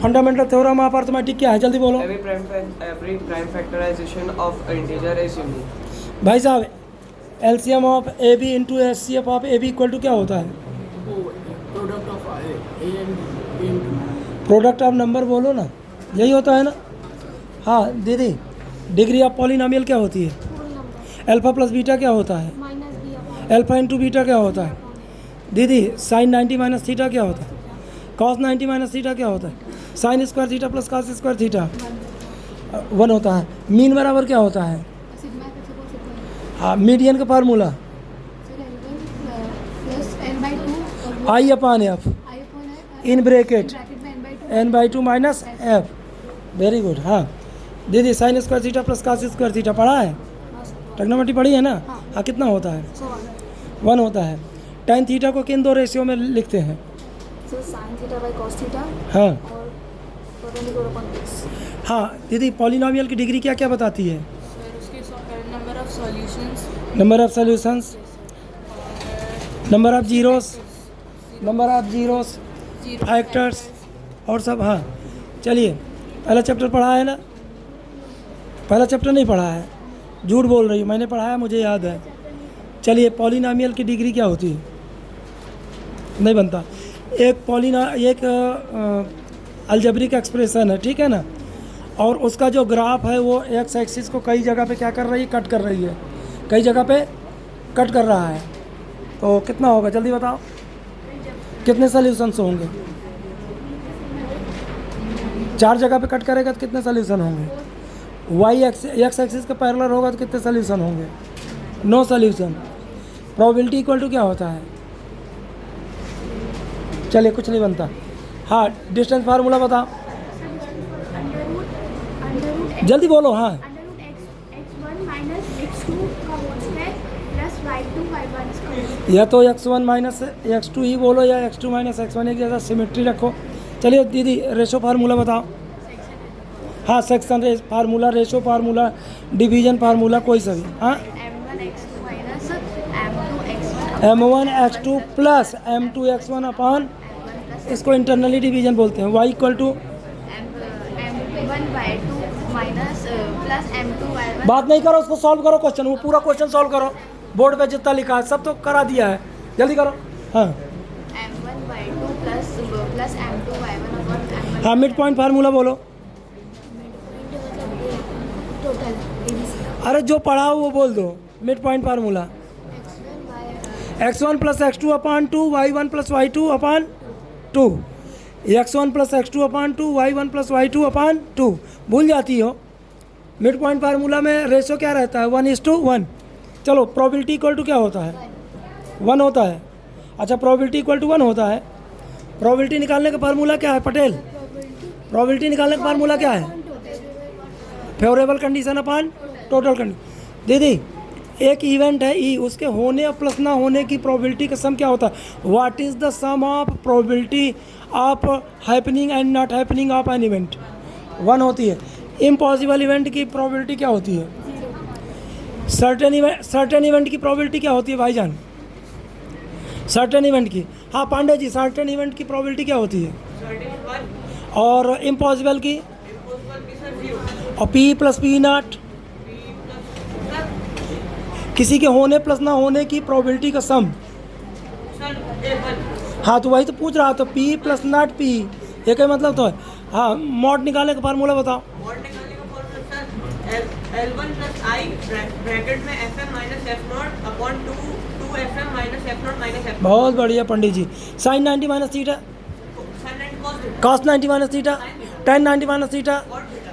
Fundamental theorem of arithmetic क्या है, जल्दी बोलो। Every prime factorization of integer is unique. भाई साहब, LCM of A B into S C F of A B equal to क्या होता है? Product of A and B into product of number बोलो ना, यही होता है ना। हाँ दीदी, डिग्री ऑफ पॉलिनोमियल क्या होती है? अल्फा प्लस बीटा क्या होता है? अल्फा इंटू बीटा क्या होता है? दीदी साइन 90 माइनस थीटा क्या होता है? कॉस 90 माइनस थीटा क्या होता है? Sign square theta plus cos square theta 1 होता है। मीन बराबर क्या होता है? हाँ, मीडियन का formula I upon F in bracket n/2 minus F. Very good. हाँ दीदी, sign square theta plus cos square theta पढ़ा है? ट्रिग्नोमेट्री पढ़ी है ना? हाँ, कितना होता है? 1 होता है। tan थीटा को किन दो रेशियो में लिखते हैं? sin theta by cos theta हाँ और perpendicular upon x. हाँ दीदी, पॉलिनोमियल की डिग्री क्या क्या बताती है? सर उसके number of solutions, number of solutions, number of zeros, factors और सब। हाँ चलिए, पहला चैप्टर पढ़ा है ना? पहला चैप्टर नहीं पढ़ा है, झूठ बोल रही हूँ, मैंने पढ़ा है, मुझे याद है। चलिए, पॉलिनोमियल की डिग्री क्या होती है? नहीं बनता। एक अलजेब्रिक एक्सप्रेशन है, ठीक है ना, और उसका जो ग्राफ है वो एक्स एक्सिस को कई जगह पे क्या कर रही है? कट कर रही है, कई जगह पे कट कर रहा है। तो कितना होगा, जल्दी बताओ, कितने सॉल्यूशंस होंगे? 4 जगह पे कट करेगा तो कितने सॉल्यूशन होंगे? एक्स एक्सिस का पैरेलल होगा तो कितने सॉल्यूशन होंगे? 9 सॉल्यूशन। प्रोबेबिलिटी इक्वल टू क्या होता है? चलिए, कुछ नहीं बनता। हाँ, डिस्टेंस फार्मूला बताओ, जल्दी बोलो। हाँ, या तो x1 माइनस x2 ही बोलो या x2 माइनस x1, एक जैसा सिमेट्री रखो। चलिए दीदी, रेशो फार्मूला बताओ। हाँ, section formula, ratio formula, division formula, कोई सा भी। हाँ, m1x2 प्लस m2x1 अपॉन, इसको इंटरनली डिवीजन बोलते हैं। y इक्वल टू, बात नहीं करो, उसको सॉल्व करो क्वेश्चन, वो पूरा क्वेश्चन सॉल्व करो, बोर्ड पे जितना लिखा है सब तो करा दिया है, जल्दी करो। हाँ हाँ, मिड पॉइंट फार्मूला बोलो। अरे जो पढ़ा हो वो बोल दो। Mid point formula x1 plus x2 upon 2, y1 plus y2 upon 2, x1 plus x2 upon 2, y1 plus y2 upon 2। भूल जाती हो। मिड पॉइंट फार्मूला में रेशो क्या रहता है? 1:1। चलो, प्रोबेबिलिटी इक्वल टू क्या होता है? 1 होता है। अच्छा, प्रोबेबिलिटी इक्वल टू 1 होता है। प्रोबेबिलिटी निकालने का फार्मूला क्या है पटेल? प्रोबेबिलिटी निकालने का फार्मूला क्या है? Favourable condition upon total condition. दीदी, एक इवेंट है ई, उसके होने और प्लस ना होने की प्रोबेबिलिटी का सम क्या होता है? What is the sum of probability of happening and not happening of an event? 1 होती है। इम्पॉसिबल इवेंट की प्रोबेबिलिटी क्या होती है? सर्टेन इवेंट की प्रोबेबिलिटी क्या होती है भाईजान? सर्टेन इवेंट की। हाँ पांडे जी, सर्टेन इवेंट की प्रोबेबिलिटी क्या होती है? और इम्पॉसिबल की? और पी प्लस पी नॉट, किसी के होने प्लस ना होने की प्रोबेबिलिटी का सम। हाँ, तो वही तो पूछ रहा, तो पी प्लस नॉट पी, ये क्या मतलब तो है। हाँ, मॉड निकालने का फार्मूला बताओ। मॉड निकालने का formula sir L1 plus I bracket में fm minus f0 upon 2fm minus f0 minus f। बहुत बढ़िया Pandit ji. Sine 90 minus theta, cos 90 minus theta, tan 90 minus theta,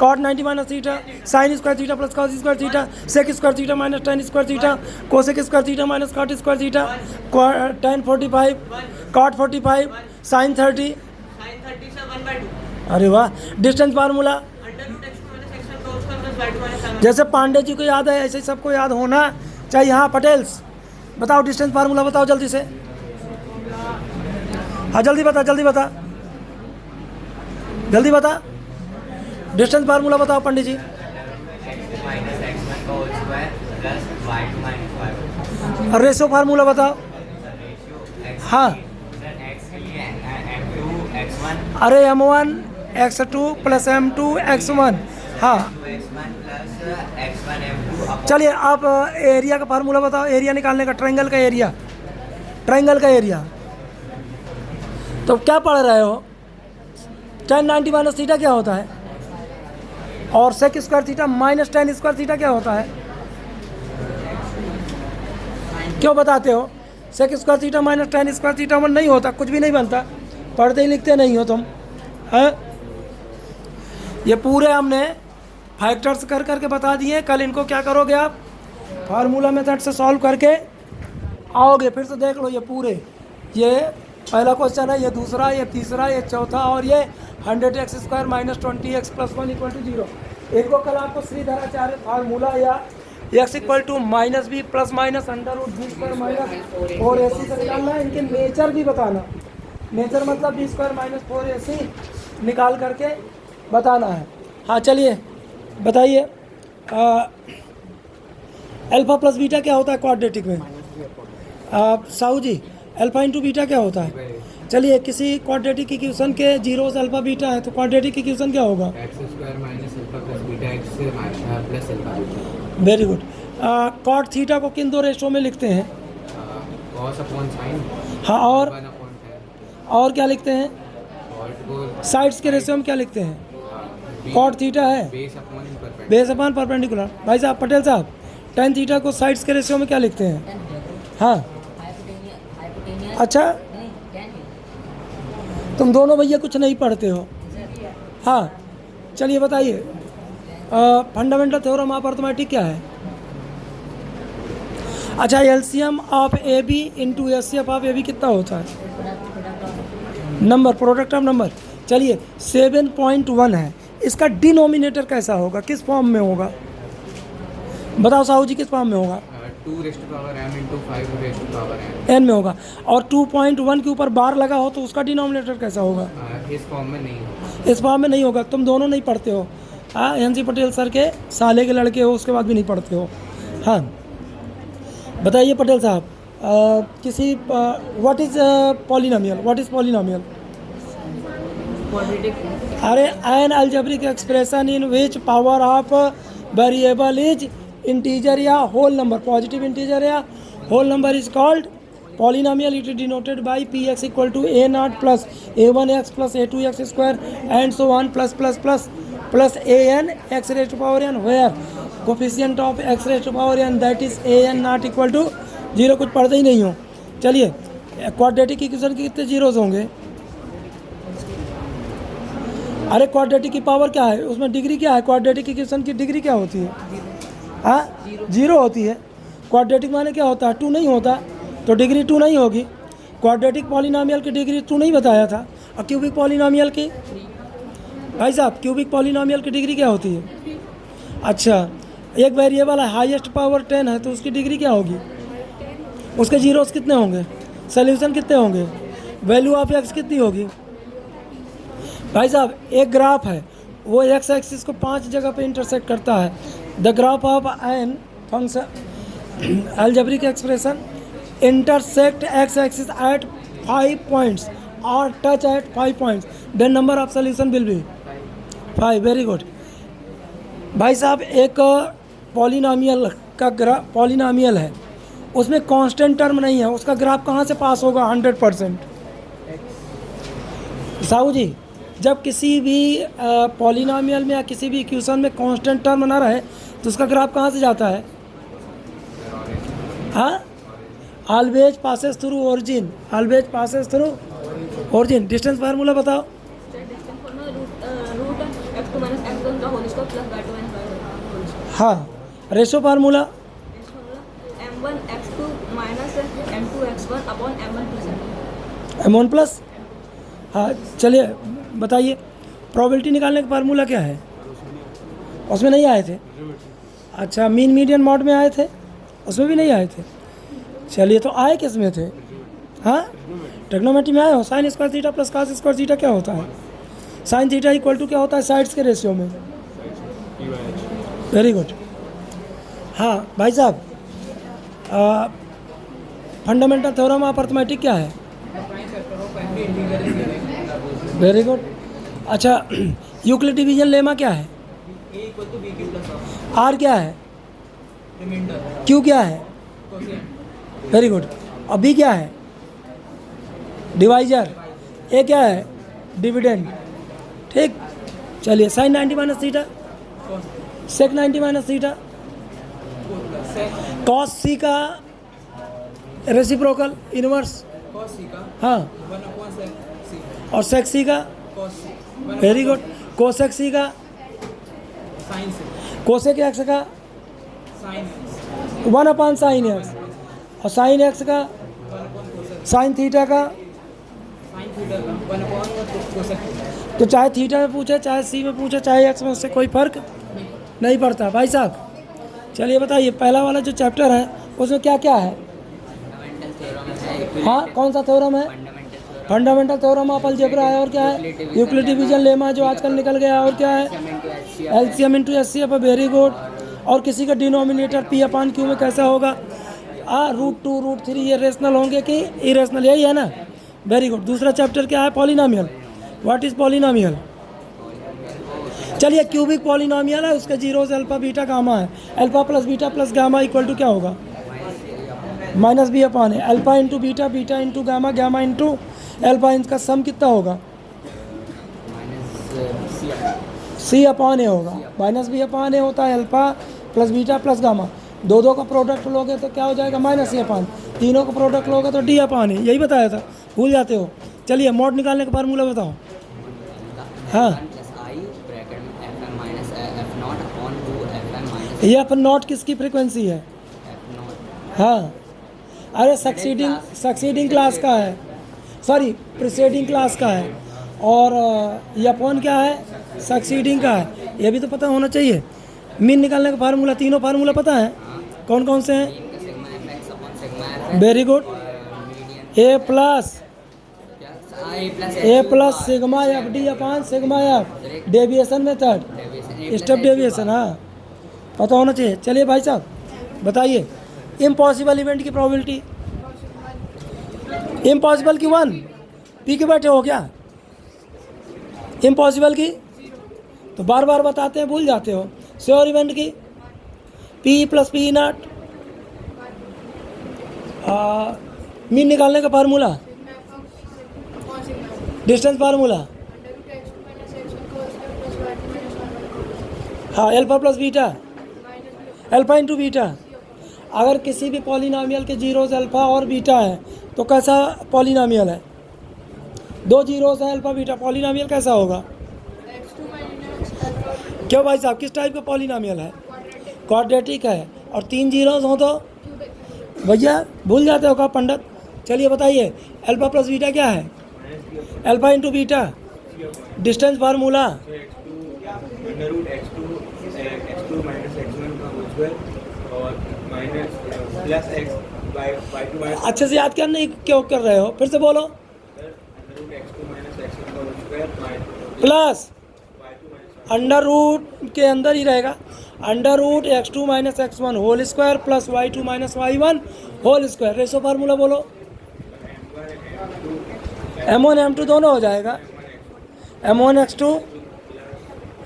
cot 90 minus theta, sine square theta plus cos square theta, sec square theta minus tan square theta, cosec square theta minus cot square theta, tan 45, cot 45, sine 30। अरे वाह। Distance formula जैसे पांडे जी को याद है ऐसे ही सबको याद होना चाहिए। हाँ पटेल्स, बताओ डिस्टेंस फार्मूला बताओ जल्दी से। हाँ जल्दी बता, जल्दी बता, जल्दी बता। डिस्टेंस फार्मूला बताओ पंडित जी। रेशो फार्मूला बताओ। हाँ, अरे m1 x2 plus m2 x1। हाँ x1 प्लस x1 m2 चलिए आप एरिया का फार्मूला बताओ, एरिया निकालने का, ट्रायंगल का एरिया, ट्रायंगल का एरिया। तो क्या पढ़ रहे हो? tan 90 माइनस थीटा क्या होता है, और sec square theta minus tan square theta क्या होता है? क्यों बताते हो? Sec square theta minus tan square theta में नहीं होता, कुछ भी नहीं बनता, पढ़ते ही लिखते नहीं हो तुम, हैं? ये पूरे हमने फैक्टर्स कर करके बता दिए। कल इनको क्या करोगे आप? फार्मूला मेथड से सॉल्व करके आओगे। फिर से देख लो ये पूरे, ये पहला क्वेश्चन है, ये दूसरा, ये तीसरा, ये चौथा, और ये 100x² minus 20x plus 1 equal to 0। इनको कल आपको श्रीधराचार्य फार्मूला या x equal to minus B plus minus √b² minus 4ac से निकालना है। इनके नेचर भी बताना, नेचर मतलब b² माइनस 4ac निकाल करके बताना है। हाँ चलिए बताइए, अल्फा प्लस बीटा क्या होता है क्वाड्रेटिक में? Sahu ji, alpha into beta क्या होता है? चलिए किसी क्वाड्रेटिक इक्वेशन के जीरोस अल्फा बीटा है तो क्वाड्रेटिक इक्वेशन क्या होगा? x² minus alpha plus beta x plus alpha beta. Very good. Cot theta को किन दो रेशो में लिखते हैं? cos upon sine. हाँ, 1 अपॉन tan। और क्या लिखते हैं? cot को साइड्स के रेशियो में क्या लिखते हैं? कॉट थीटा है base upon perpendicular. Base upon perpendicular. भाई साहब पटेल साहब, tan थीटा को साइड्स के रेशियो में क्या लिखते हैं? हाँ अच्छा, तुम दोनों भैया कुछ नहीं पढ़ते हो। हाँ चलिए बताइए, फंडामेंटल थ्योरम ऑफ अर्थमेटिक क्या है? अच्छा, LCM of A B into HCF of A B कितना होता है? Number, product of number. चलिए 7.1 है, इसका डिनोमिनेटर कैसा होगा, किस फॉर्म में होगा? बताओ साहू जी, किस फॉर्म में होगा? 2 raise to power m into 5 raise to power n। N में होगा। और 2.1 के ऊपर बार लगा हो तो उसका डिनोमिनेटर कैसा होगा? इस फॉर्म में नहीं होगा। इस फॉर्म में नहीं होगा। तुम दोनों नहीं पढ़ते हो। हाँ, एन.सी. पटेल सर के साले के लड़के हो, उसके बाद भी नहीं पढ़ते हो। हाँ बताइए पटेल साहब, किसी what is polynomial, what is polynomial? अरे an algebraic expression in which power of variable is integer या होल नंबर, पॉजिटिव इंटीजर या whole number is called polynomial. It is denoted by px equal to a0 plus a1x plus a2x square and so on plus plus plus plus an x raise to power n where coefficient of x raise to power n that is an not equal to 0। कुछ पढ़ते ही नहीं हो। चलिए quadratic equation के कितने zeros होंगे? अरे quadratic की पावर क्या है, उसमें डिग्री क्या है? क्वाड्रेटिक इक्वेशन की डिग्री क्या होती है? हाँ 0 होती है। क्वाड्रेटिक माने क्या होता है? 2 नहीं होता, तो डिग्री 2 नहीं होगी। क्वाड्रेटिक पॉलिनोमियल की डिग्री 2 नहीं बताया था। और क्यूबिक पॉलिनोमियल की, भाई साहब क्यूबिक पॉलिनोमियल की डिग्री क्या होती है? अच्छा, एक वेरिएबल है, हाईएस्ट पावर 10 है, तो उसकी डिग्री क्या होगी? उसके जीरोस कितने होंगे? सोल्यूशन कितने होंगे? वैल्यू ऑफ एक्स कितनी होगी? भाई साहब एक ग्राफ है, वो एक्स एक्सिस को 5 जगह पे इंटरसेक्ट करता है। The graph of an function algebraic expression intersect X axis at 5 points और touch at 5 points, then number of solution will be 5। Very good. भाई साहब एक पॉलिनोमियल का ग्राफ, पॉलिनोमियल है, उसमें कांस्टेंट टर्म नहीं है, उसका ग्राफ कहाँ से पास होगा? 100%। साहू जी, जब किसी भी पॉलिनोमियल में या किसी भी इक्वेशन में कांस्टेंट टर्म ना रहे तो उसका ग्राफ कहाँ से जाता है? हाँ, always passes through origin, always passes through origin. Distance formula बताओ। हाँ, ratio formula m1x2 minus m2x1 upon m1 plus. हाँ चलिए बताइए, प्रोबेबिलिटी निकालने का फार्मूला क्या है? उसमें नहीं आए थे। अच्छा, मीन मीडियन मॉड में आए थे, उसमें भी नहीं आए थे। चलिए तो आए किस में थे? हाँ ट्रिग्नोमेट्री में आए हो। Sign square theta plus cos square theta क्या होता है? साइन थीटा इक्वल टू क्या होता है? साइड्स के रेशियो में। Very good. हाँ भाई साहब, फंडामेंटल थ्योरम ऑफ अर्थमेटिक क्या है? Very good. अच्छा यूक्लिड डिवीजन लेमा क्या है? A equal to B cube plus of R क्या है? remainder क्यू क्या है? quotient very good. अब बी क्या है? डिवाइजर। ए क्या है? डिविडेंड। ठीक, चलिए sine 90 minus theta, sec 90 minus theta, sec cosec का रेसिप्रोकल इनवर्स, cos c का हाँ, 1 upon sec c और सेक सी का, cos c 1 very upon good, cosec C का, sin c कोसेक एक्स का sin x 1 upon sine X, और sine X का 1 upon cosec sine theta का। sin theta का 1 upon cosec theta तो चाहे थीटा में पूछे, चाहे सी में पूछे, चाहे एक्स में, उससे कोई फर्क नहीं पड़ता। भाई साहब चलिए बताइए, पहला वाला जो चैप्टर है उसमें क्या क्या है? फंडामेंटल थ्योरम है, हाँ, कौन सा थ्योरम है? फंडामेंटल थ्योरम ऑफ अलजेब्रा है, और क्या है? यूक्लिड डिवीजन लेमा जो आजकल निकल गया, और क्या है? LCM into HCF. Very good. और किसी का डिनोमिनेटर पी अपान क्यू में कैसा होगा? √2 √3। ये रेशनल होंगे कि इरेशनल, यही है ना? Very good. दूसरा चैप्टर क्या है? पॉलिनोमियल। What is polynomial? चलिए क्यूबिक पॉलिनोमियल है, उसके जीरोस अल्फा बीटा गामा है। Alpha plus beta plus gamma equal to क्या होगा? माइनस बी अपान है। Alpha into beta, beta into gamma, gamma into alpha, इनका सम कितना होगा? सी अपान ए होगा। माइनस बी अपान ए होता है alpha plus beta plus gamma. दो का प्रोडक्ट लोगे तो क्या हो जाएगा? माइनस सी अपान। तीनों का प्रोडक्ट लोगे तो डी अपान है। यही बताया था, भूल जाते हो। चलिए मॉड निकालने का फार्मूला बताओ। हाँ, ये अपन नॉट किसकी फ्रीक्वेंसी है? हाँ, अरे सक्सीडिंग क्लास का है, सॉरी प्रीसीडिंग क्लास का है। और ये अपॉन क्या है? सक्सीडिंग का है। ये भी तो पता होना चाहिए। मीन निकालने का फार्मूला, तीनों फार्मूला पता है? कौन कौन से हैं? Very good. A plus sigma F D upon sigma F, deviation method, step deviation. हाँ, पता होना चाहिए। चलिए भाई साहब बताइए, इम्पॉसिबल इवेंट की प्रोबेबिलिटी। इम्पॉसिबल की 1, पी के बैठे हो क्या? इम्पॉसिबल की तो बार बार बताते हैं, भूल जाते हो। श्योर इवेंट की P plus P not. Mean निकालने का फार्मूला, डिस्टेंस फार्मूला, हाँ, alpha plus beta, alpha into beta. अगर किसी भी पॉलिनोमियल के जीरोस अल्फा और बीटा है तो कैसा पॉलिनोमियल है? दो जीरोस है अल्फा बीटा, पॉलिनोमियल कैसा होगा? क्यों भाई साहब, किस टाइप का पॉलिनोमियल है? क्वाड्रेटिक है। और 3 जीरोस हो तो भैया भूल जाते हो का पंडित? चलिए बताइए, अल्फा प्लस बीटा क्या है? Alpha into beta, distance formula, x2 minus x1 का होल स्क्वायर और माइनस प्लस x y2 अच्छे से याद करने क्यों कर रहे हो? फिर से बोलो। x2 माइनस x1 का whole square plus under root के अंदर ही रहेगा, under root x2 minus x1 whole square plus y2 minus y1 whole square. Ratio formula बोलो। m1 m2 दोनों हो जाएगा, m1 x2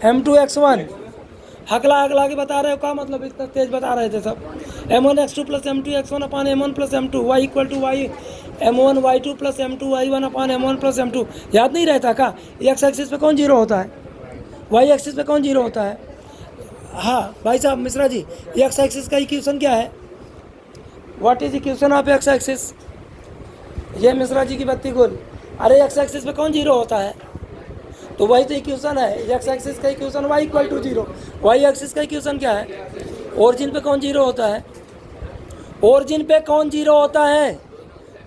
m2 x1। हकला के बता रहे हो का? मतलब इतना तेज बता रहे थे सब। m1 x2 plus m2 x1 upon m1 plus m2, y equal to y m1 y2 plus m2 y1 upon m1 plus m2। याद नहीं रहता का? x एक्सिस पे कौन जीरो होता है? y एक्सिस पे कौन जीरो होता है? हाँ भाई साहब मिश्रा जी, x एक्सिस का इक्वेशन क्या है? What is equation of x axis? ये मिश्रा जी की बत्ती गुल। अरे x एक्सिस पे कौन जीरो होता है? तो वही तो इक्वेशन है। x एक्सिस का equation y equal to 0। y axis का इक्वेशन क्या है? ओरिजिन पे कौन जीरो होता है? ओरिजिन पे कौन जीरो होता है?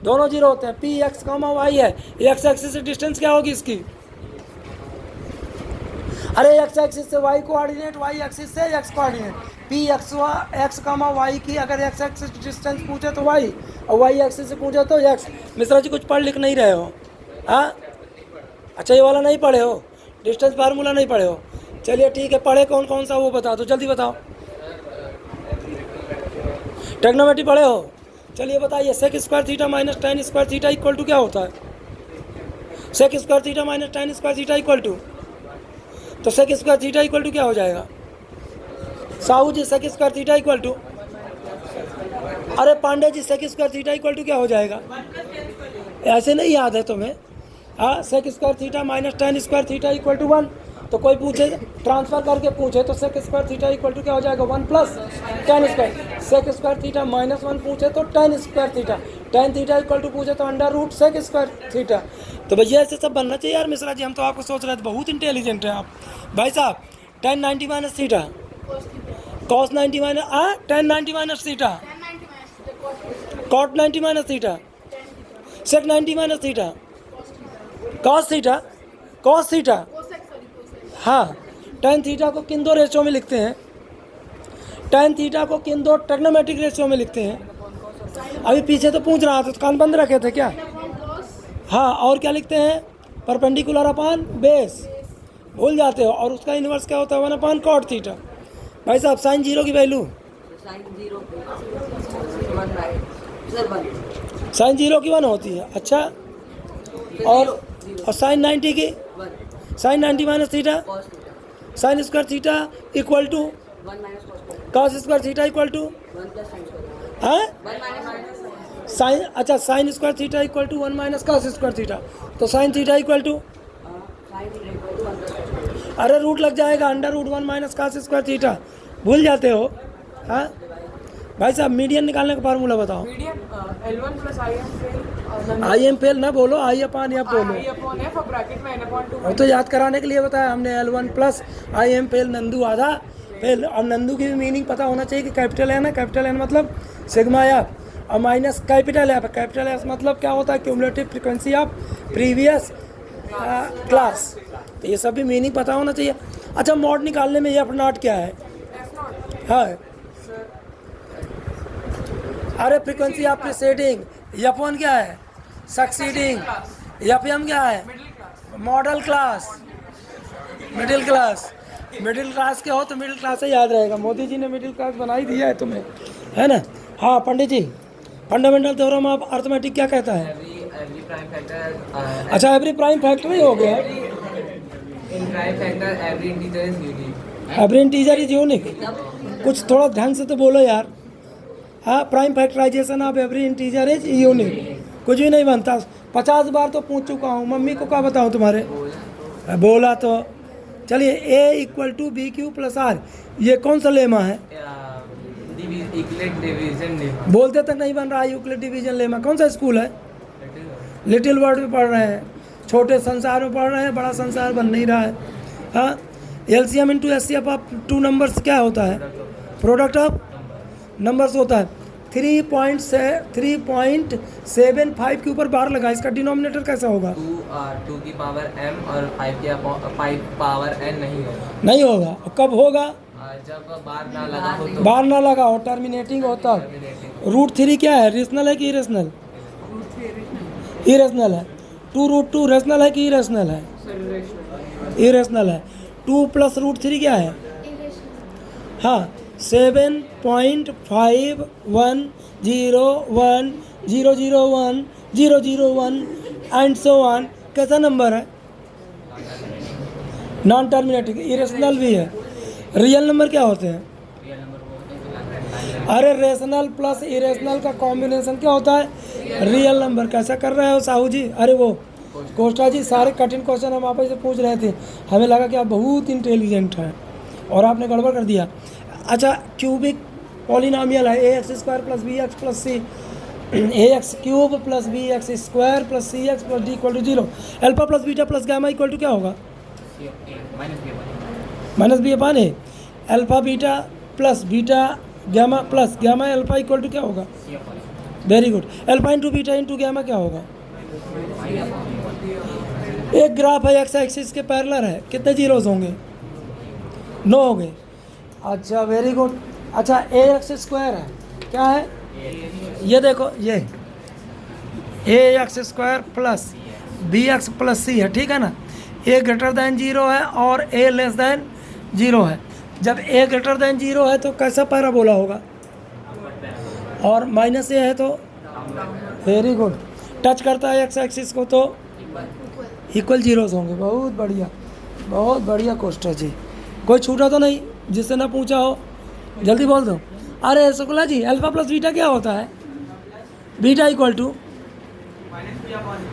दोनों जीरो होते हैं। पी एक्स कॉमा वाई है। x एक्सिस से डिस्टेंस क्या होगी इसकी? अरे x एक्सिस से y कोऑर्डिनेट, y एक्सिस से x coordinate. P X comma Y की अगर x एक्सिस डिस्टेंस पूछे तो y, और y एक्सिस से पूछे तो x। मिश्रा जी कुछ पढ़ लिख नहीं रहे हो? हाँ, अच्छा ये वाला नहीं पढ़े हो? डिस्टेंस फार्मूला नहीं पढ़े हो? चलिए ठीक है, पढ़े कौन कौन सा वो बता दो, जल्दी बताओ। ट्रिग्नोमेट्री पढ़े हो? चलिए बताइए, sec square theta minus tan square theta equal to क्या होता है? Sec square theta minus tan square theta equal to तो sec square theta equal to क्या हो जाएगा Sahu ji? Sec square theta equal to, अरे Pandey ji sec square theta equal to क्या हो जाएगा? ऐसे नहीं याद है तुम्हें? हाँ, sec square theta minus tan square theta equal to 1। तो कोई पूछे ट्रांसफर करके पूछे तो sec square theta equal to क्या हो जाएगा? 1 plus tan square. Sec square theta minus 1 पूछे तो tan square theta, tan theta equal to पूछे तो under root sec square theta. तो भैया ऐसे सब बनना चाहिए यार मिश्रा जी, हम तो आपको सोच रहे थे बहुत इंटेलिजेंट हैं आप भाई साहब। Tan 90 minus theta, cos 90 minus tan 90 minus theta, cot 90 minus theta, sec 90 minus theta, cos theta, cos theta. हाँ, टेन थीटा को किन दो रेशियो में लिखते हैं? टेन थीटा को किन दो ट्रिग्नोमेट्रिक रेशियो में लिखते हैं? अभी पीछे तो पूछ रहा था तो कान बंद रखे थे क्या? हाँ, और क्या लिखते हैं? परपेंडिकुलर अपान बेस, भूल जाते हो। और उसका इन्वर्स क्या होता है? 1 अपान कॉट थीटा। भाई साहब साइन जीरो की वैल्यू, साइन जीरो की 1 होती है। अच्छा, और साइन 90 की, sine 90 minus theta, sine square theta equal to cos square theta equal to हाँ साइन, अच्छा sine square theta equal to 1 minus cos square theta. तो साइन थीटा इक्वल टू, अरे रूट लग जाएगा, under root 1 minus cos square theta, भूल जाते हो। हाँ भाई साहब, मीडियन निकालने का फार्मूला बताओ। Median L1 plus IM I am fail ना बोलो, आई अपान एफ बोलो। F और ब्रैकेट में n/2। वो तो याद कराने के लिए बताया हमने। L1 plus I am fail, Nandu आधा फेल। अब नंदू की भी मीनिंग पता होना चाहिए कि कैपिटल एन है, कैपिटल एन मतलब सिग्मा एफ, और minus capital F, capital F मतलब क्या होता है? Cumulative frequency of previous class. तो ये सब भी मीनिंग पता होना चाहिए। अच्छा, मॉड निकालने में एफ नॉट क्या है? हाँ, अरे frequency of preceding, F one क्या है? सक्सीडिंग, एफ एम क्या है? Model class, middle class. Middle class के हो तो मिडिल क्लास से याद रहेगा। मोदी जी ने मिडिल क्लास बना ही दिया है तुम्हें, है ना? हाँ Pandit ji, fundamental theorem of arithmetic क्या कहता है? every prime factor अच्छा, एवरी प्राइम फैक्टर ही हो गया। in prime factor every integer is unique. Every integer is unique. कुछ थोड़ा ढंग से तो बोलो यार। हाँ, prime factorization of every integer is unique. कुछ भी नहीं बनता। 50 बार तो पूछ चुका हूँ, मम्मी को क्या बताऊँ तुम्हारे? बोला तो। चलिए, A equal to B Q plus R, ये कौन सा लेमा है? Euclid division lemma. बोलते तक नहीं बन रहा है यूक्लिड डिवीजन लेमा। कौन सा स्कूल है? लिटिल वर्ल्ड में पढ़ रहे हैं, छोटे संसार में पढ़ रहे हैं, बड़ा संसार बन नहीं रहा है। हाँ, LCM into HCF of two numbers क्या होता है? प्रोडक्ट ऑफ नंबर्स होता है। 3.75 के ऊपर बार लगा, इसका डिनोमिनेटर कैसा होगा? 2 की पावर m और 5 पावर n नहीं होगा। नहीं होगा। और कब होगा? जब बार ना लगा हो तो। बार ना लगा हो, टर्मिनेटिंग होता है। रूट 3 क्या है? रेशनल है कि इरेशनल? इरेशनल है। 2√2 रेशनल है कि इरेशनल है? इरेशनल है। 2 प्लस रूट 3 क्या है? हाँ, 7.5101001001 एंड सो ऑन। कैसा नंबर है? नॉन टर्मिनेटिंग, इरेशनल भी है। रियल नंबर क्या होते हैं? अरे रेशनल प्लस इरेशनल का कॉम्बिनेशन क्या होता है? Real number. कैसा कर रहे हो साहू जी? अरे वो कोस्टा जी, सारे कठिन क्वेश्चन हम आप से पूछ रहे थे, हमें लगा कि आप बहुत इंटेलिजेंट हैं और आपने गड़बड़ कर दिया। अच्छा, क्यूबिक पॉलिनॉमियल है, A X square plus B X plus C, A X cube plus B X square plus C X plus D equal to 0। Alpha plus beta plus gamma equal to क्या होगा? Minus B upon A. Alpha beta plus beta gamma plus gamma alpha equal to क्या होगा? Very good. Alpha into beta into gamma क्या होगा? एक graph है, x axis के parallel है, कितने जीरोस होंगे? 9 हो गए। अच्छा, वेरी गुड। अच्छा, ए एक्स स्क्वायर है, क्या है? ये देखो, ये A X square plus B X plus C है, ठीक है ना? ए ग्रेटर दैन 0 है और ए लेस दैन 0 है। जब ए ग्रेटर दैन 0 है तो कैसा पैराबोला होगा? और माइनस ए है तो वेरी गुड, टच करता है एक्स एक्सिस को तो इक्वल जीरोस होंगे। बहुत बढ़िया। बहुत बढ़िया क्वेश्चन जी। कोई छूटा तो नहीं जिससे ना पूछा हो? जल्दी बोल दो। अरे Shukla ji, alpha plus beta क्या होता है? Beta equal to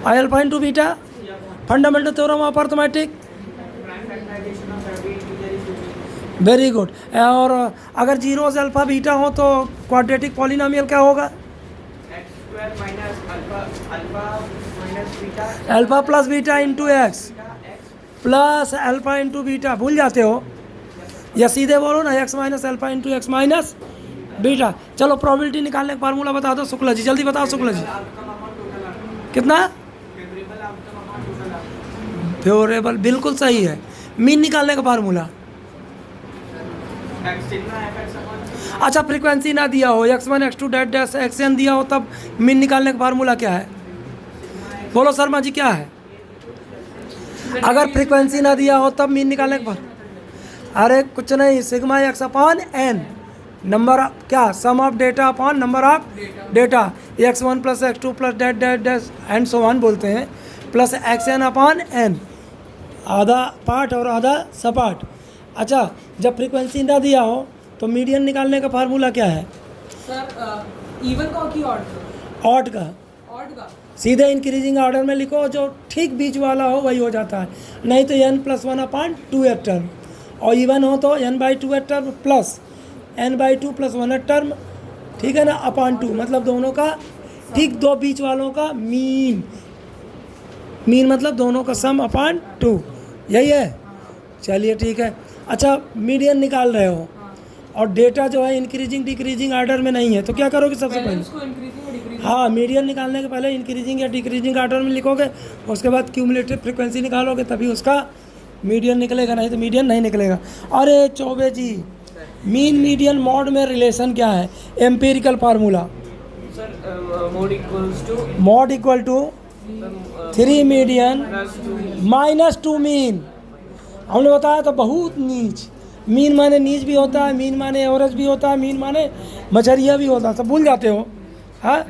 alpha into beta, fundamental theorem of arithmetic. Very good. और अगर जीरो से अल्फा बीटा हो तो क्वाड्रेटिक पॉलिनोमियल क्या होगा? Alpha plus beta into x plus alpha into beta. भूल जाते हो या सीधे बोलो ना, x minus alpha into x minus beta. चलो प्रोबेबिलिटी निकालने का फार्मूला बता दो शुक्ला जी, जल्दी बताओ शुक्ला जी। कितना? फेवरेबल, बिल्कुल सही है। मीन निकालने का फार्मूला? अच्छा, फ्रीक्वेंसी ना दिया हो, x1 x2 that dash xn दिया हो, तब मीन निकालने का फार्मूला क्या है? बोलो शर्मा जी, क्या है? अगर फ्रीक्वेंसी ना दिया हो तब मीन निकालने का अरे कुछ नहीं, sigma X upon N, number क्या, sum of data upon number of data, x1 plus x2 plus dot dot dash and so on बोलते हैं, प्लस xn अपॉन एन, आधा पार्ट और आधा सपाट। अच्छा, जब फ्रीक्वेंसी ना दिया हो तो मीडियन निकालने का फार्मूला क्या है? सर इवन का कि ऑड ऑड का? ऑड का सीधे इंक्रीजिंग ऑर्डर में लिखो, जो ठीक बीच वाला हो वही हो जाता है। नहीं तो n+1 अपॉन 2 एक टर्म, और इवन हो तो n/2 एक टर्म प्लस n/2 प्लस 1 एक टर्म, ठीक है ना, अपॉन 2, मतलब दोनों का ठीक दो बीच वालों का मीन। मीन मतलब दोनों का सम अपॉन 2, यही है। चलिए ठीक है। अच्छा, मीडियन निकाल रहे हो और डेटा जो है इंक्रीजिंग डिक्रीजिंग ऑर्डर में नहीं है, तो क्या करोगे सबसे पहले पहले? उसको इंक्रीजिंग और डिक्रीजिंग। हाँ, मीडियन निकालने के पहले इंक्रीजिंग या डिक्रीजिंग ऑर्डर में लिखोगे, उसके बाद क्यूमुलेटिव फ्रीक्वेंसी निकालोगे, तभी उसका मीडियन निकलेगा, नहीं तो मीडियन नहीं निकलेगा। अरे Chaube ji, mean median mode में रिलेशन क्या है? Empirical formula, mode equal to 3 median minus 2 mean. हमने बताया तो बहुत नीच। मीन माने नीच भी होता है, मीन माने एवरेज भी होता है, मीन माने मछरिया भी होता है, सब भूल जाते हो। हाँ।